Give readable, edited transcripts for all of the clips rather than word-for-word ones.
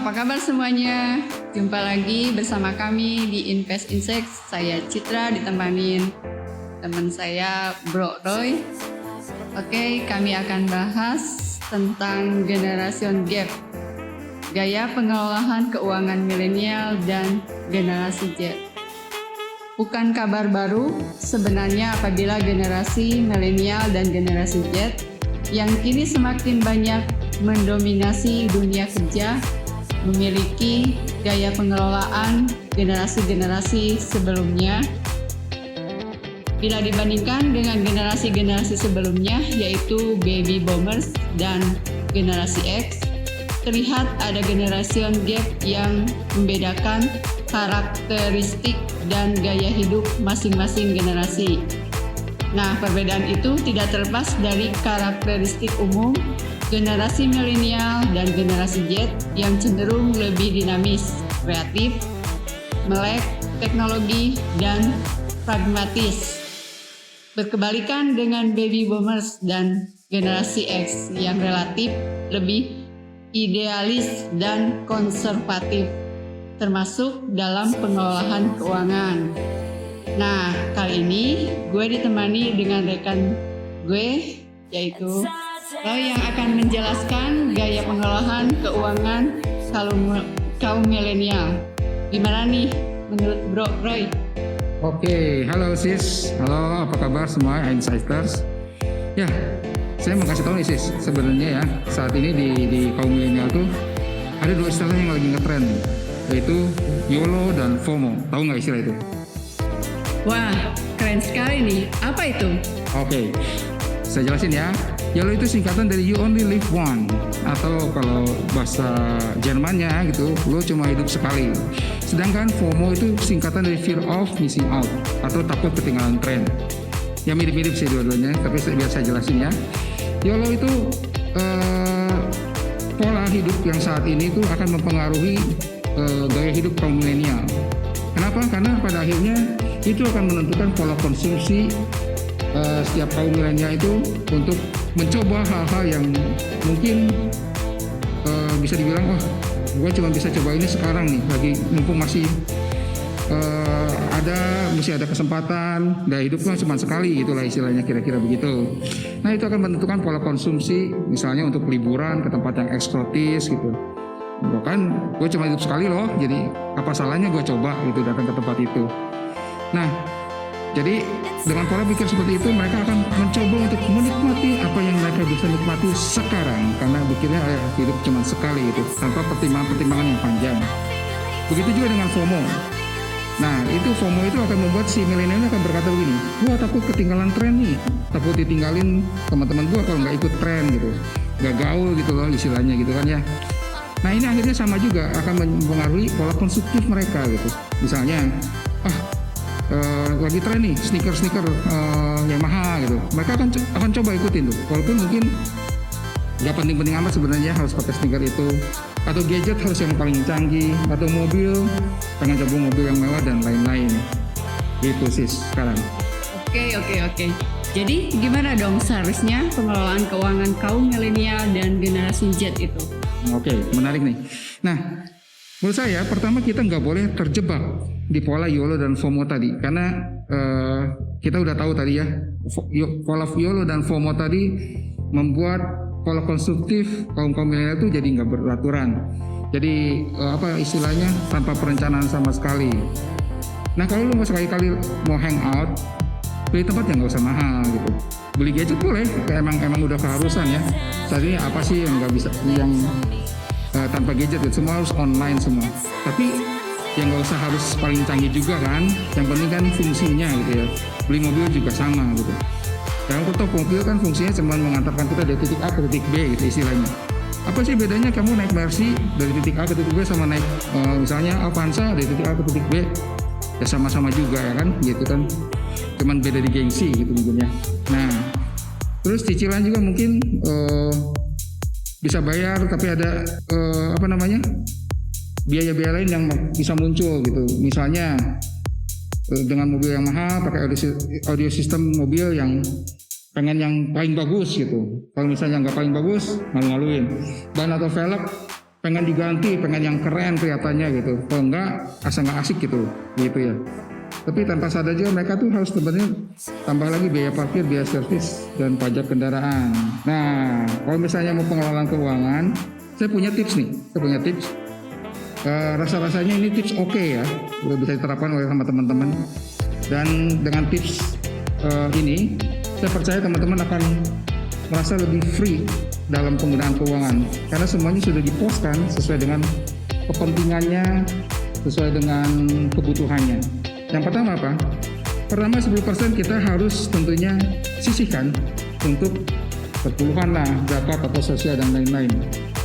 apa kabar semuanya? Jumpa lagi bersama kami di Invest Insect. Saya Citra ditemanin teman saya Bro Roy. Oke, kami akan bahas tentang generation gap, gaya pengelolaan keuangan milenial dan generasi Z. Bukan kabar baru sebenarnya apabila generasi milenial dan generasi Z yang kini semakin banyak mendominasi dunia kerja memiliki gaya pengelolaan generasi-generasi sebelumnya. Bila dibandingkan dengan generasi-generasi sebelumnya yaitu baby boomers dan generasi X, terlihat ada generation gap yang membedakan karakteristik dan gaya hidup masing-masing generasi. Nah, perbedaan itu tidak terlepas dari karakteristik umum generasi milenial dan generasi Z yang cenderung lebih dinamis, kreatif, melek teknologi, dan pragmatis. Berkebalikan dengan baby boomers dan generasi X yang relatif lebih idealis dan konservatif, termasuk dalam pengelolaan keuangan. Nah, kali ini gue ditemani dengan rekan gue, yaitu Roy yang akan menjelaskan gaya pengelolaan keuangan kaum milenial. Gimana nih menurut Bro Roy? Oke, halo sis, halo apa kabar semua insiders? Ya, saya mau kasih tahu nih sis, sebenarnya ya saat ini di kaum milenial tuh ada dua istilah yang lagi ngetren, yaitu YOLO dan FOMO. Tahu nggak istilah itu? Wah, keren sekali nih. Apa itu? Oke, saya jelasin ya. YOLO itu singkatan dari You Only Live One, atau kalau bahasa Jermannya gitu, lo cuma hidup sekali. Sedangkan FOMO itu singkatan dari Fear of Missing Out, atau takut ketinggalan tren. Ya mirip-mirip sih dua-duanya, tapi biar saya jelasin ya. YOLO itu pola hidup yang saat ini itu akan mempengaruhi gaya hidup kaum milenial. Kenapa? Karena pada akhirnya itu akan menentukan pola konsumsi setiap kaum milenial itu untuk mencoba hal-hal yang mungkin bisa dibilang, gue cuma bisa coba ini sekarang nih, lagi mumpung masih masih ada kesempatan, dan hidup kan cuma sekali, itulah istilahnya kira-kira begitu. Nah, itu akan menentukan pola konsumsi, misalnya untuk liburan ke tempat yang eksotis gitu. Bahkan gue cuma hidup sekali loh, jadi apa salahnya gue coba gitu datang ke tempat itu. Nah, jadi dengan pola pikir seperti itu mereka akan mencoba untuk menikmati apa yang mereka bisa nikmati sekarang, karena pikirnya hidup cuma sekali itu, tanpa pertimbangan yang panjang. Begitu juga dengan FOMO. Nah, itu FOMO itu akan membuat si milenial akan berkata begini, gua takut ketinggalan tren nih, takut ditinggalin teman-teman gua kalau nggak ikut tren gitu, nggak gaul gitu loh istilahnya gitu kan ya. Nah, ini akhirnya sama juga akan mempengaruhi pola konsumtif mereka gitu. Misalnya, lagi tren nih sneaker Yamaha gitu, mereka akan coba ikutin tuh, walaupun mungkin nggak penting-penting amat sebenarnya harus pakai sneaker itu, atau gadget harus yang paling canggih, atau mobil pengen coba mobil yang mewah dan lain-lain gitu sih sekarang. Oke. Jadi gimana dong seharusnya pengelolaan keuangan kaum milenial dan generasi Z itu? Oke, menarik nih. Nah, menurut saya pertama kita nggak boleh terjebak di pola YOLO dan FOMO tadi, karena kita udah tahu tadi ya, pola YOLO dan FOMO tadi membuat pola konsumtif kaum milenial itu jadi nggak beraturan, jadi istilahnya tanpa perencanaan sama sekali. Nah, kalau lu mau sekali-kali mau hangout, beli tempat yang nggak usah mahal gitu, beli gadget boleh, emang udah keharusan ya. Saat ini apa sih yang nggak bisa, yang tanpa gadget gitu, semua harus online semua. Tapi yang nggak usah harus paling canggih juga kan, yang penting kan fungsinya gitu ya. Beli mobil juga sama gitu. Kalau kita mobil kan fungsinya cuma mengantarkan kita dari titik A ke titik B gitu istilahnya. Apa sih bedanya kamu naik Mercy dari titik A ke titik B sama naik misalnya Avanza dari titik A ke titik B? Ya sama-sama juga ya kan, gitu kan. Cuman beda di gengsi gitu mungkin ya. Nah, terus cicilan juga mungkin bisa bayar, tapi ada biaya-biaya lain yang bisa muncul gitu. Misalnya dengan mobil yang mahal pakai audio system mobil yang pengen yang paling bagus gitu. Kalau misalnya nggak paling bagus, malu-maluin. Ban atau velg pengen diganti, pengen yang keren kelihatannya gitu. Kalau enggak asal nggak asik gitu ya. Tapi tanpa sadar juga mereka tuh harus sebenarnya tambah lagi biaya parkir, biaya servis, dan pajak kendaraan. Nah, kalau misalnya mau pengelolaan keuangan, saya punya tips nih. Rasa-rasanya ini tips oke ya, udah bisa diterapkan oleh sama teman-teman. Dan dengan tips ini, saya percaya teman-teman akan merasa lebih free dalam penggunaan keuangan. Karena semuanya sudah diposkan sesuai dengan kepentingannya, sesuai dengan kebutuhannya. Yang pertama apa? Pertama 10% kita harus tentunya sisihkan untuk perpuluhan lah, zakat atau sosial dan lain-lain.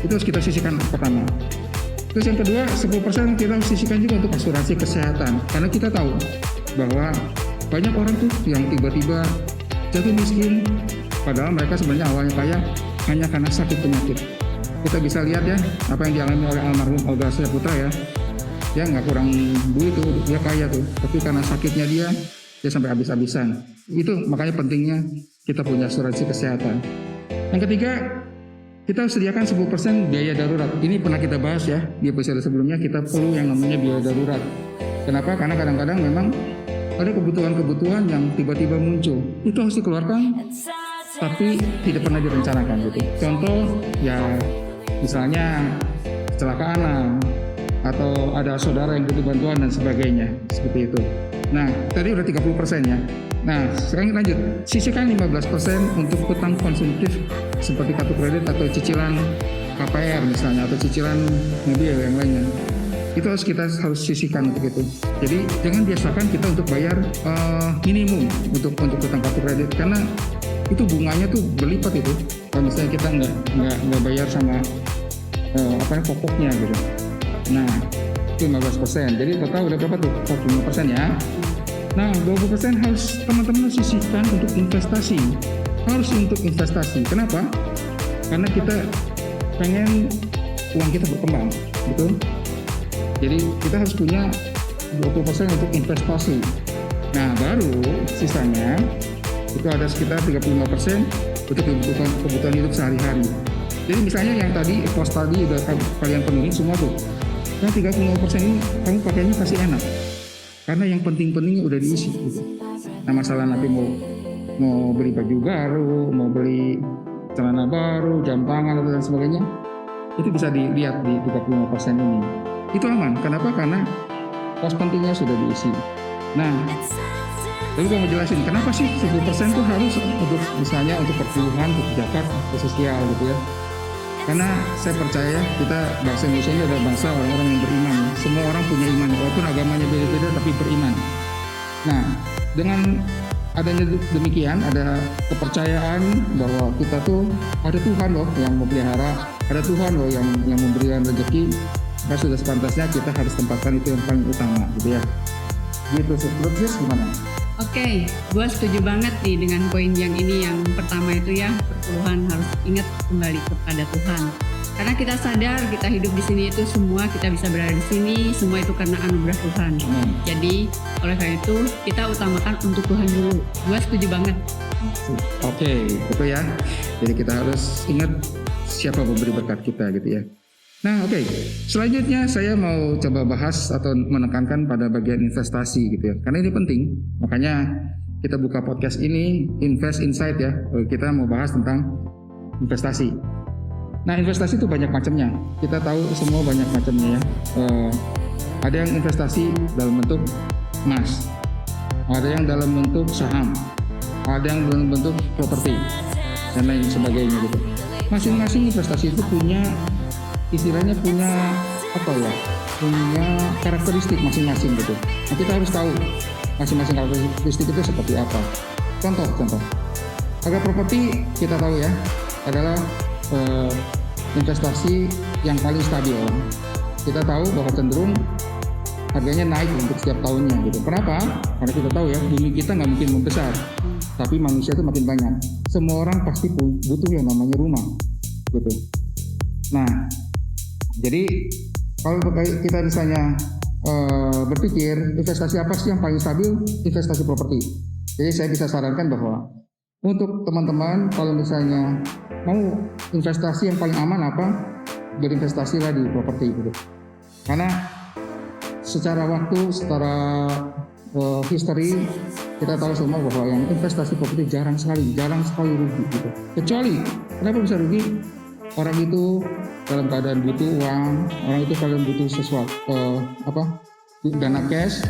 Itu harus kita sisihkan pertama. Terus yang kedua 10% kita harus sisihkan juga untuk asuransi kesehatan. Karena kita tahu bahwa banyak orang tuh yang tiba-tiba jatuh miskin, padahal mereka sebenarnya awalnya kaya hanya karena sakit penyakit. Kita bisa lihat ya apa yang dialami oleh almarhum Olga Saputra ya. Dia nggak kurang duit tuh, dia kaya tuh, tapi karena sakitnya dia sampai habis-habisan. Itu makanya pentingnya kita punya asuransi kesehatan. Yang ketiga, kita harus sediakan 10% biaya darurat. Ini pernah kita bahas ya di episode sebelumnya, kita perlu yang namanya biaya darurat. Kenapa? Karena kadang-kadang memang ada kebutuhan-kebutuhan yang tiba-tiba muncul. Itu harus dikeluarkan, tapi tidak pernah direncanakan gitu. Contoh ya misalnya kecelakaan lah, atau ada saudara yang butuh bantuan dan sebagainya, seperti itu. Nah, tadi udah 30% ya. Nah, sekarang lanjut. Sisihkan 15% untuk hutang konsumtif seperti kartu kredit atau cicilan KPR misalnya, atau cicilan mobil yang lainnya. Itu kita harus sisihkan untuk itu. Jadi jangan biasakan kita untuk bayar minimum untuk hutang kartu kredit, karena itu bunganya tuh berlipat itu. Kalau misalnya kita nggak bayar sama pokoknya gitu. Nah, itu 15%. Jadi total udah berapa tuh? 45% ya. Nah, 20% harus teman-teman sisihkan untuk investasi. Harus untuk investasi. Kenapa? Karena kita pengen uang kita berkembang, betul? Jadi kita harus punya 20% untuk investasi. Nah, baru sisanya itu ada sekitar 35% untuk kebutuhan hidup sehari-hari. Jadi misalnya yang tadi pos tadi udah kalian penuhi semua tuh. Yang 35% ini kamu pakainya pasti enak, karena yang penting-pentingnya udah diisi gitu. Nah, masalah nanti mau beli baju baru, mau beli celana baru, jam tangan dan sebagainya, itu bisa dilihat di 35% ini. Itu aman. Kenapa? Karena pos pentingnya sudah diisi. Nah, tapi gue mau jelasin kenapa sih 10% itu harus untuk misalnya untuk perpuluhan, untuk zakat, untuk sosial gitu ya. Karena saya percaya kita bangsa Indonesia ini adalah bangsa orang-orang yang beriman. Semua orang punya iman, walaupun agamanya beda-beda tapi beriman. Nah, dengan adanya demikian, ada kepercayaan bahwa kita tuh ada Tuhan loh yang memelihara, ada Tuhan loh yang memberikan rezeki. Nah, sudah sepantasnya kita harus tempatkan itu yang paling utama gitu ya. Gitu, menurut gimana? Oke, gue setuju banget nih dengan poin yang ini. Yang pertama itu ya, perpuluhan harus ingat kembali kepada Tuhan. Karena kita sadar kita hidup di sini itu semua kita bisa berada di sini, semua itu karena anugerah Tuhan. Jadi oleh karena itu kita utamakan untuk Tuhan dulu. Gue setuju banget. Oke, betul ya. Jadi kita harus ingat siapa pemberi berkat kita gitu ya. Nah, oke. Selanjutnya saya mau coba bahas atau menekankan pada bagian investasi gitu ya. Karena ini penting. Makanya kita buka podcast ini, Invest Insight ya. Kita mau bahas tentang investasi. Nah, investasi itu banyak macamnya. Kita tahu semua banyak macamnya ya. Ada yang investasi dalam bentuk emas. Ada yang dalam bentuk saham. Ada yang dalam bentuk properti dan lain sebagainya gitu. Masing-masing investasi itu punya istilahnya punya karakteristik masing-masing gitu. Nah, kita harus tahu masing-masing karakteristik itu seperti apa. Contoh harga properti kita tahu ya adalah investasi yang paling stabil. Kita tahu bahwa cenderung harganya naik untuk setiap tahunnya gitu. Kenapa? Karena kita tahu ya bumi kita nggak mungkin membesar, tapi manusia itu makin banyak. Semua orang pasti butuh yang namanya rumah gitu. Nah, jadi kalau kita misalnya berpikir investasi apa sih yang paling stabil, investasi properti. Jadi saya bisa sarankan bahwa untuk teman-teman kalau misalnya mau investasi yang paling aman apa, berinvestasi lah di properti gitu. Karena secara waktu, secara history kita tahu semua bahwa yang investasi properti jarang sekali rugi gitu. Kecuali kenapa bisa rugi? Orang itu dalam keadaan butuh uang, orang itu kalian butuh sesuatu dana cash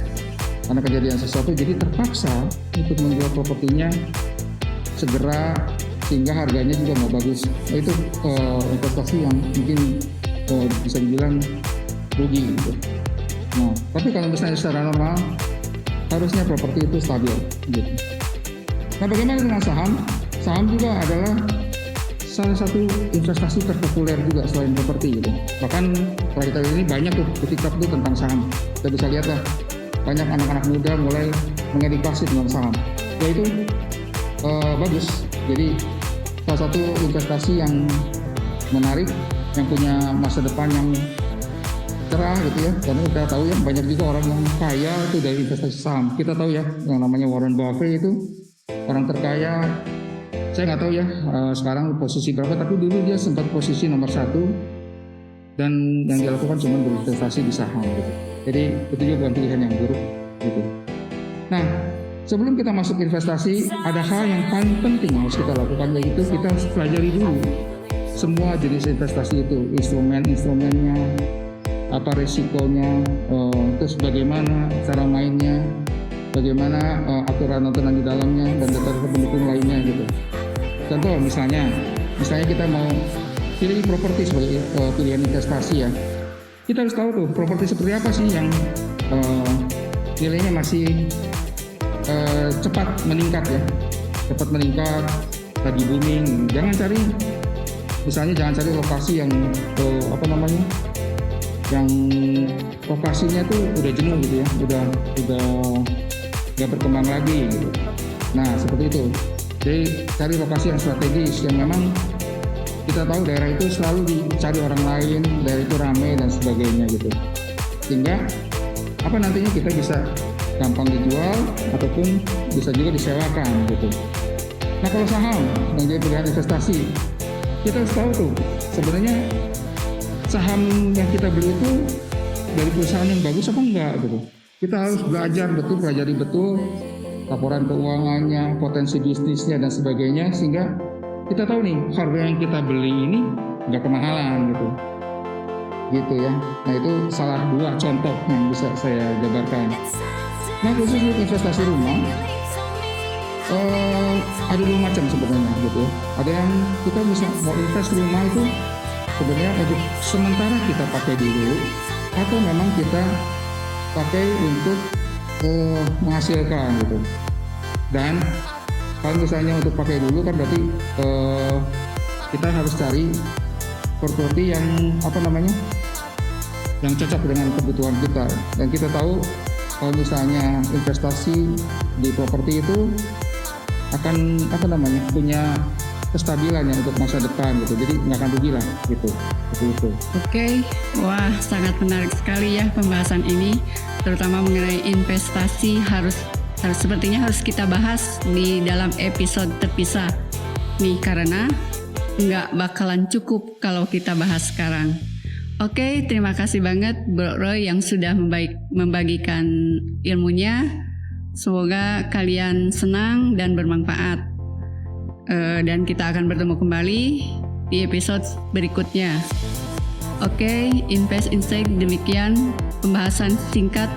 karena kejadian sesuatu, jadi terpaksa untuk menjual propertinya segera sehingga harganya juga mau bagus. Nah, itu investasi yang mungkin bisa dibilang rugi gitu. Nah, tapi kalau misalnya secara normal harusnya properti itu stabil gitu. Nah, bagaimana dengan saham? Saham juga adalah salah satu investasi terpopuler juga selain properti gitu. Bahkan kita ini banyak tuh di TikTok tuh tentang saham. Kita bisa lihat lah, banyak anak-anak muda mulai mengedukasi dengan saham. Ya itu bagus. Jadi salah satu investasi yang menarik, yang punya masa depan yang cerah gitu ya. Karena kita tahu ya banyak juga orang yang kaya itu dari investasi saham. Kita tahu ya yang namanya Warren Buffett itu orang terkaya. Saya nggak tahu ya sekarang posisi berapa, tapi dulu dia sempat posisi nomor 1 dan yang dilakukan cuma berinvestasi di saham gitu. Jadi itu juga bukan pilihan yang buruk gitu. Nah, sebelum kita masuk investasi, ada hal yang paling penting yang harus kita lakukan, yaitu kita harus pelajari dulu semua jenis investasi itu, instrumen-instrumennya, apa resikonya, terus bagaimana cara mainnya, bagaimana aturan-aturan di dalamnya dan data pendukung lainnya gitu. Contoh misalnya kita mau pilih properti sebagai pilihan investasi ya. Kita harus tahu tuh properti seperti apa sih yang nilainya masih cepat meningkat ya, lagi booming. Jangan cari lokasi yang yang lokasinya tuh udah jenuh gitu ya, udah nggak berkembang lagi gitu. Nah seperti itu. Jadi cari lokasi yang strategis, yang memang kita tahu daerah itu selalu dicari orang lain, daerah itu ramai dan sebagainya gitu. Sehingga nantinya kita bisa gampang dijual ataupun bisa juga disewakan gitu. Nah kalau saham yang jadi pilihan investasi, kita harus tahu tuh sebenarnya saham yang kita beli itu dari perusahaan yang bagus apa enggak gitu. Kita harus pelajari betul laporan keuangannya, potensi bisnisnya dan sebagainya, sehingga kita tahu nih harga yang kita beli ini nggak kemahalan gitu ya. Nah itu salah 2 contoh yang bisa saya jabarkan. Nah khusus untuk investasi rumah ada 2 macam sebenarnya gitu. Ada yang kita bisa mau invest rumah itu sebenarnya untuk sementara kita pakai dulu, atau memang kita pakai untuk menghasilkan gitu. Dan kalau misalnya untuk pakai dulu kan berarti kita harus cari properti yang yang cocok dengan kebutuhan kita. Dan kita tahu kalau misalnya investasi di properti itu akan punya kestabilan ya untuk masa depan gitu. Jadi nggak akan rugi lah gitu. Itu. Oke, wah sangat menarik sekali ya pembahasan ini, terutama mengenai investasi sepertinya harus kita bahas di dalam episode terpisah nih, karena nggak bakalan cukup kalau kita bahas sekarang. Oke, terima kasih banget Bro Roy yang sudah membagikan ilmunya. Semoga kalian senang dan bermanfaat. Dan kita akan bertemu kembali di episode berikutnya. Oke, Invest Insight, demikian pembahasan singkat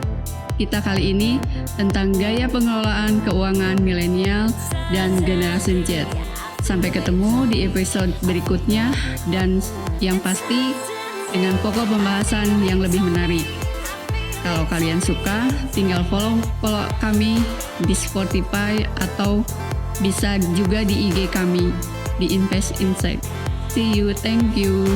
kita kali ini tentang gaya pengelolaan keuangan milenial dan generasi Z. Sampai ketemu di episode berikutnya, dan yang pasti dengan pokok pembahasan yang lebih menarik. Kalau kalian suka, tinggal follow kami di Spotify atau bisa juga di IG kami di Invest Insight. See you, thank you.